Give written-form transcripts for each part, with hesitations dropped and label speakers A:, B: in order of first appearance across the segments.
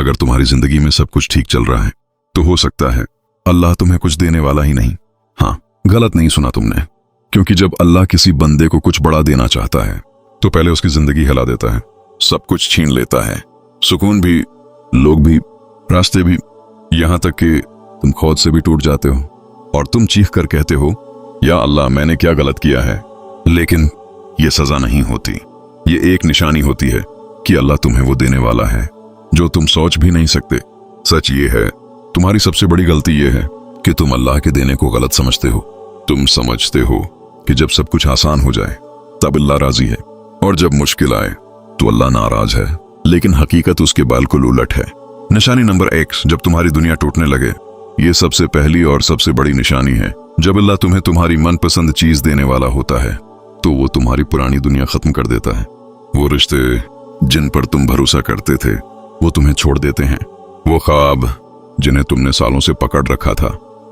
A: अगर तुम्हारी जिंदगी में सब कुछ ठीक चल रहा है तो हो सकता है अल्लाह तुम्हें कुछ देने वाला ही नहीं। हाँ, गलत नहीं सुना तुमने, क्योंकि जब अल्लाह किसी बंदे को कुछ बड़ा देना चाहता है तो पहले उसकी जिंदगी हिला देता है, सब कुछ छीन लेता है, सुकून भी, लोग भी, रास्ते भी, यहां तक कि तुम खुद से भी टूट जाते हो और तुम चीख कर कहते हो, या अल्लाह मैंने क्या गलत किया है। लेकिन ये सजा नहीं होती, ये एक निशानी होती है कि अल्लाह तुम्हें वो देने वाला है जो तुम सोच भी नहीं सकते। सच ये है, तुम्हारी सबसे बड़ी गलती ये है कि तुम अल्लाह के देने को गलत समझते हो। तुम समझते हो कि जब सब कुछ आसान हो जाए तब अल्लाह राजी है और जब मुश्किल आए तो अल्लाह नाराज है, लेकिन हकीकत उसके बिल्कुल उलट है। निशानी नंबर 1, जब तुम्हारी दुनिया टूटने लगे। ये सबसे पहली और सबसे बड़ी निशानी है। जब अल्लाह तुम्हें तुम्हारी मनपसंद चीज देने वाला होता है तो वो तुम्हारी पुरानी दुनिया खत्म कर देता है। वो रिश्ते जिन पर तुम भरोसा करते थे वो तुम्हें छोड़ देते हैं। वो ख्वाब जिन्हें तुमने सालों से पकड़ रखा था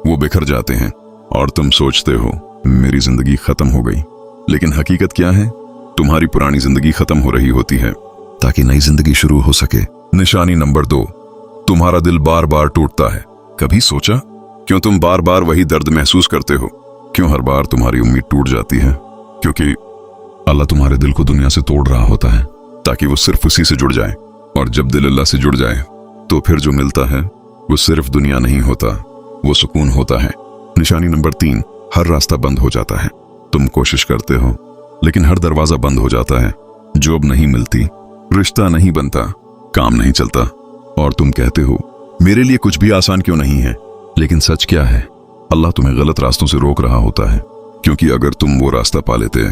A: वो बिखर जाते हैं और तुम सोचते हो मेरी जिंदगी खत्म हो गई। लेकिन हकीकत क्या है? तुम्हारी पुरानी जिंदगी खत्म हो रही होती है ताकि नई जिंदगी शुरू हो सके। निशानी नंबर 2, तुम्हारा दिल बार बार टूटता है। कभी सोचा क्यों तुम बार बार वही दर्द महसूस करते हो? क्यों हर बार तुम्हारी उम्मीद टूट जाती है? क्योंकि अल्लाह तुम्हारे दिल को दुनिया से तोड़ रहा होता है ताकि वो सिर्फ उसी से जुड़ जाए। और जब दिल अल्लाह से जुड़ जाए तो फिर जो मिलता है वो सिर्फ दुनिया नहीं होता, वो सुकून होता है। निशानी नंबर 3, हर रास्ता बंद हो जाता है। तुम कोशिश करते हो लेकिन हर दरवाजा बंद हो जाता है। जॉब नहीं मिलती, रिश्ता नहीं बनता, काम नहीं चलता और तुम कहते हो मेरे लिए कुछ भी आसान क्यों नहीं है। लेकिन सच क्या है? अल्लाह तुम्हें गलत रास्तों से रोक रहा होता है, क्योंकि अगर तुम वो रास्ता पा लेते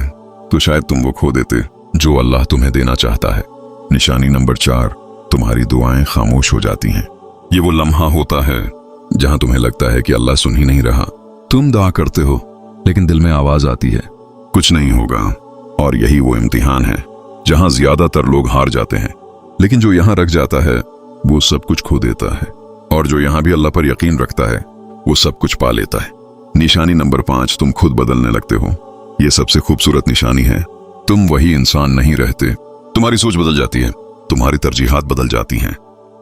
A: तो शायद तुम वो खो देते जो अल्लाह तुम्हें देना चाहता है। निशानी नंबर 4, तुम्हारी दुआएं खामोश हो जाती हैं। ये वो लम्हा होता है जहां तुम्हें लगता है कि अल्लाह सुन ही नहीं रहा। तुम दुआ करते हो लेकिन दिल में आवाज आती है कुछ नहीं होगा। और यही वो इम्तिहान है जहां ज्यादातर लोग हार जाते हैं, लेकिन जो यहां रख जाता है वो सब कुछ खो देता है, और जो यहां भी अल्लाह पर यकीन रखता है वो सब कुछ पा लेता है। निशानी नंबर 5, तुम खुद बदलने लगते हो। ये सबसे खूबसूरत निशानी है। तुम वही इंसान नहीं रहते। तुम्हारी सोच बदल जाती है, तुम्हारी तरजीहात बदल जाती हैं,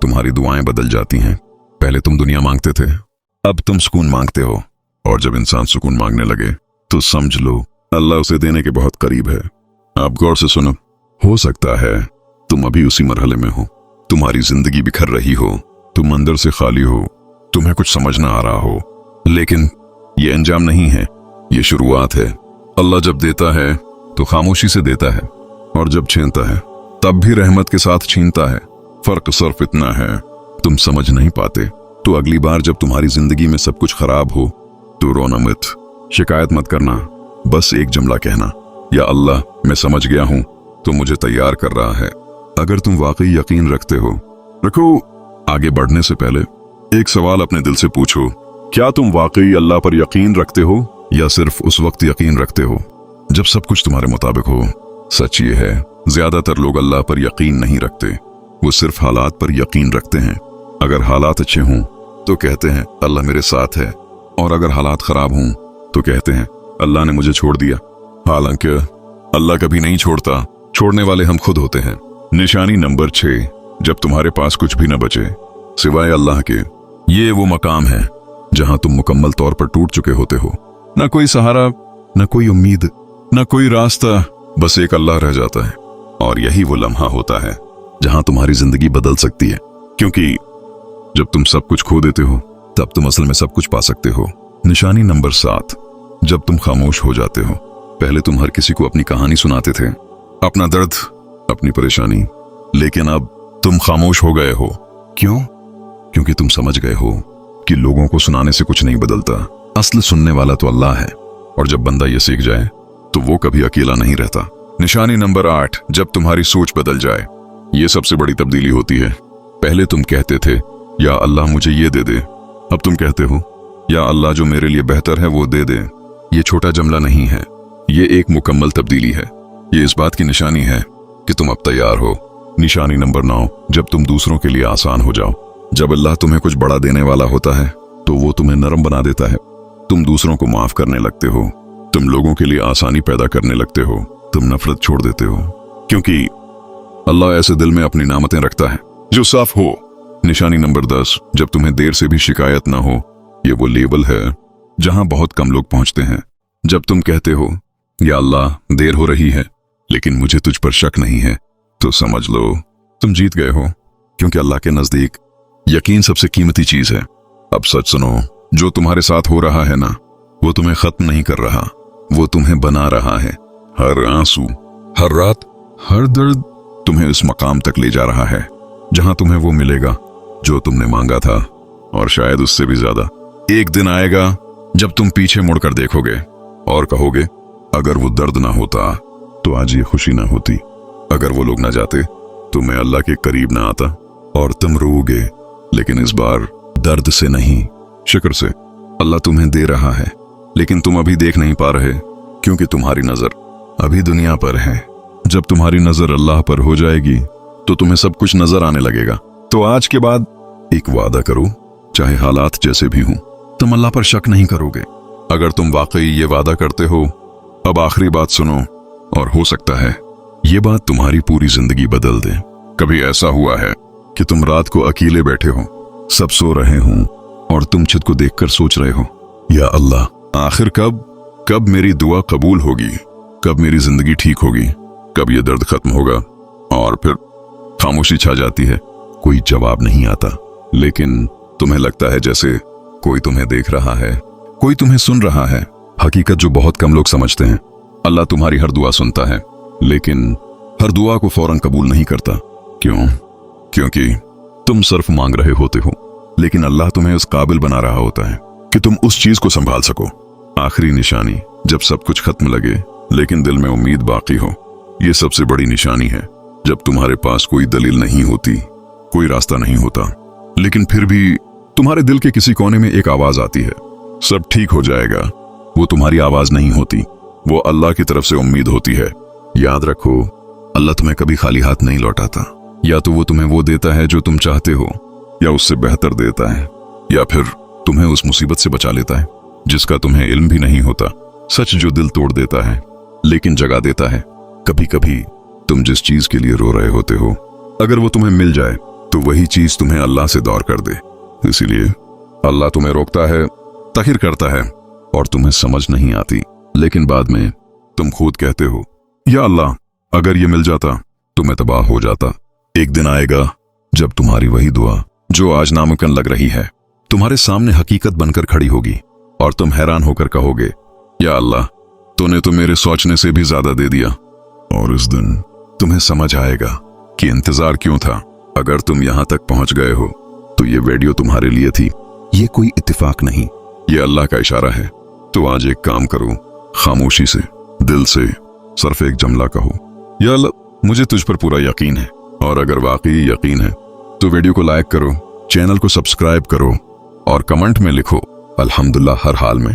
A: तुम्हारी दुआएं बदल जाती हैं। पहले तुम दुनिया मांगते थे, अब तुम सुकून मांगते हो। और जब इंसान सुकून मांगने लगे तो समझ लो अल्लाह उसे देने के बहुत करीब है। आप गौर से सुनो, हो सकता है तुम अभी उसी मरहले में हो, तुम्हारी जिंदगी बिखर रही हो, तुम अंदर से खाली हो, तुम्हें कुछ समझ ना आ रहा हो, लेकिन ये अंजाम नहीं है, ये शुरुआत है। अल्लाह जब देता है तो खामोशी से देता है, और जब छीनता है तब भी रहमत के साथ छीनता है। फर्क सिर्फ इतना है, तुम समझ नहीं पाते। तो अगली बार जब तुम्हारी जिंदगी में सब कुछ खराब हो तो रोना मत, शिकायत मत करना, बस एक जुमला कहना, या अल्लाह मैं समझ गया हूं तो मुझे तैयार कर रहा है। अगर तुम वाकई यकीन रखते हो, रखो। आगे बढ़ने से पहले एक सवाल अपने दिल से पूछो, क्या तुम वाकई अल्लाह पर यकीन रखते हो या सिर्फ उस वक्त यकीन रखते हो जब सब कुछ तुम्हारे मुताबिक हो? सच ये है, ज्यादातर लोग अल्लाह पर यकीन नहीं रखते, वो सिर्फ हालात पर यकीन रखते हैं। अगर हालात अच्छे हों तो कहते हैं अल्लाह मेरे साथ है, और अगर हालात खराब हों तो कहते हैं अल्लाह ने मुझे छोड़ दिया। हालांकि अल्लाह कभी नहीं छोड़ता, छोड़ने वाले हम खुद होते हैं। निशानी नंबर 6, जब तुम्हारे पास कुछ भी न बचे सिवाय अल्लाह के। ये वो मकाम है जहां तुम मुकम्मल तौर पर टूट चुके होते हो। न कोई सहारा, न कोई उम्मीद, न कोई रास्ता, बस एक अल्लाह रह जाता है। और यही वो लम्हा होता है जहां तुम्हारी जिंदगी बदल सकती है, क्योंकि जब तुम सब कुछ खो देते हो तब तुम असल में सब कुछ पा सकते हो। निशानी नंबर 7, जब तुम खामोश हो जाते हो। पहले तुम हर किसी को अपनी कहानी सुनाते थे, अपना दर्द, अपनी परेशानी, लेकिन अब तुम खामोश हो गए हो। क्यों? क्योंकि तुम समझ गए हो कि लोगों को सुनाने से कुछ नहीं बदलता, असल सुनने वाला तो अल्लाह है, और जब बंदा ये सीख जाए तो वो कभी अकेला नहीं रहता। निशानी नंबर 8, जब तुम्हारी सोच बदल जाए। ये सबसे बड़ी तब्दीली होती है। पहले तुम कहते थे या अल्लाह मुझे ये दे दे, अब तुम कहते हो या अल्लाह जो मेरे लिए बेहतर है वो दे दे। ये छोटा जुमला नहीं है, ये एक मुकम्मल तब्दीली है। ये इस बात की निशानी है कि तुम अब तैयार हो। निशानी नंबर 9, जब तुम दूसरों के लिए आसान हो जाओ। जब अल्लाह तुम्हें कुछ बड़ा देने वाला होता है तो वो तुम्हें नरम बना देता है। तुम दूसरों को माफ करने लगते हो, तुम लोगों के लिए आसानी पैदा करने लगते हो, तुम नफरत छोड़ देते हो, क्योंकि अल्लाह ऐसे दिल में अपनी नामतें रखता है जो साफ हो। निशानी नंबर 10, जब तुम्हें देर से भी शिकायत ना हो। ये वो लेवल है जहां बहुत कम लोग पहुंचते हैं। जब तुम कहते हो या अल्लाह देर हो रही है लेकिन मुझे तुझ पर शक नहीं है, तो समझ लो तुम जीत गए हो, क्योंकि अल्लाह के नजदीक यकीन सबसे कीमती चीज है। अब सच सुनो, जो तुम्हारे साथ हो रहा है ना, वो तुम्हें खत्म नहीं कर रहा, वो तुम्हें बना रहा है। हर आंसू, हर रात, हर दर्द तुम्हें उस मकाम तक ले जा रहा है जहां तुम्हें वो मिलेगा जो तुमने मांगा था, और शायद उससे भी ज्यादा। एक दिन आएगा जब तुम पीछे मुड़कर देखोगे और कहोगे, अगर वो दर्द ना होता तो आज ये खुशी ना होती, अगर वो लोग ना जाते तो मैं अल्लाह के करीब ना आता। और तुम रोओगे, लेकिन इस बार दर्द से नहीं, शुक्र से। अल्लाह तुम्हें दे रहा है, लेकिन तुम अभी देख नहीं पा रहे, क्योंकि तुम्हारी नजर अभी दुनिया पर है। जब तुम्हारी नजर अल्लाह पर हो जाएगी तो तुम्हें सब कुछ नजर आने लगेगा। तो आज के बाद एक वादा करो, चाहे हालात जैसे भी हों, तुम अल्लाह पर शक नहीं करोगे। अगर तुम वाकई ये वादा करते हो, अब आखिरी बात सुनो, और हो सकता है ये बात तुम्हारी पूरी जिंदगी बदल दे। कभी ऐसा हुआ है कि तुम रात को अकेले बैठे हो, सब सो रहे हों, और तुम छत को देखकर सोच रहे हो, या अल्लाह, आखिर कब मेरी दुआ कबूल होगी, कब मेरी जिंदगी ठीक होगी, कब ये दर्द खत्म होगा? और फिर खामोशी छा जाती है, कोई जवाब नहीं आता, लेकिन तुम्हें लगता है जैसे कोई तुम्हें देख रहा है, कोई तुम्हें सुन रहा है। हकीकत जो बहुत कम लोग समझते हैं, अल्लाह तुम्हारी हर दुआ सुनता है, लेकिन हर दुआ को फौरन कबूल नहीं करता। क्यों? क्योंकि तुम सिर्फ मांग रहे होते हो, लेकिन अल्लाह तुम्हें उस काबिल बना रहा होता है कि तुम उस चीज को संभाल सको। आखिरी निशानी, जब सब कुछ खत्म लगे लेकिन दिल में उम्मीद बाकी हो। ये सबसे बड़ी निशानी है, जब तुम्हारे पास कोई दलील नहीं होती, कोई रास्ता नहीं होता, लेकिन फिर भी तुम्हारे दिल के किसी कोने में एक आवाज आती है, सब ठीक हो जाएगा। वो तुम्हारी आवाज नहीं होती, वो अल्लाह की तरफ से उम्मीद होती है। याद रखो, अल्लाह तुम्हें कभी खाली हाथ नहीं लौटाता। या तो वो तुम्हें वो देता है जो तुम चाहते हो, या उससे बेहतर देता है, या फिर तुम्हें उस मुसीबत से बचा लेता है जिसका तुम्हें इल्म भी नहीं होता। सच जो दिल तोड़ देता है लेकिन जगा देता है। कभी कभी तुम जिस चीज के लिए रो रहे होते हो, अगर वो तुम्हें मिल जाए तो वही चीज तुम्हें अल्लाह से दूर कर दे। इसीलिए अल्लाह तुम्हें रोकता है, ताखिर करता है, और तुम्हें समझ नहीं आती, लेकिन बाद में तुम खुद कहते हो, या अल्लाह, अगर ये मिल जाता तो मैं तबाह हो जाता। एक दिन आएगा जब तुम्हारी वही दुआ जो आज नामुमकिन लग रही है, तुम्हारे सामने हकीकत बनकर खड़ी होगी, और तुम हैरान होकर कहोगे, या अल्लाह, तूने तो मेरे सोचने से भी ज्यादा दे दिया। और उस दिन तुम्हें समझ आएगा कि इंतजार क्यों था। अगर तुम यहां तक पहुंच गए हो तो ये वीडियो तुम्हारे लिए थी, ये कोई इत्तेफाक नहीं, ये अल्लाह का इशारा है। तो आज एक काम करो, खामोशी से, दिल से सिर्फ एक जुमला कहो, या अल्लाह, मुझे तुझ पर पूरा यकीन है। और अगर वाकई यकीन है तो वीडियो को लाइक करो, चैनल को सब्सक्राइब करो, और कमेंट में लिखो अल्हम्दुलिल्लाह हर हाल में।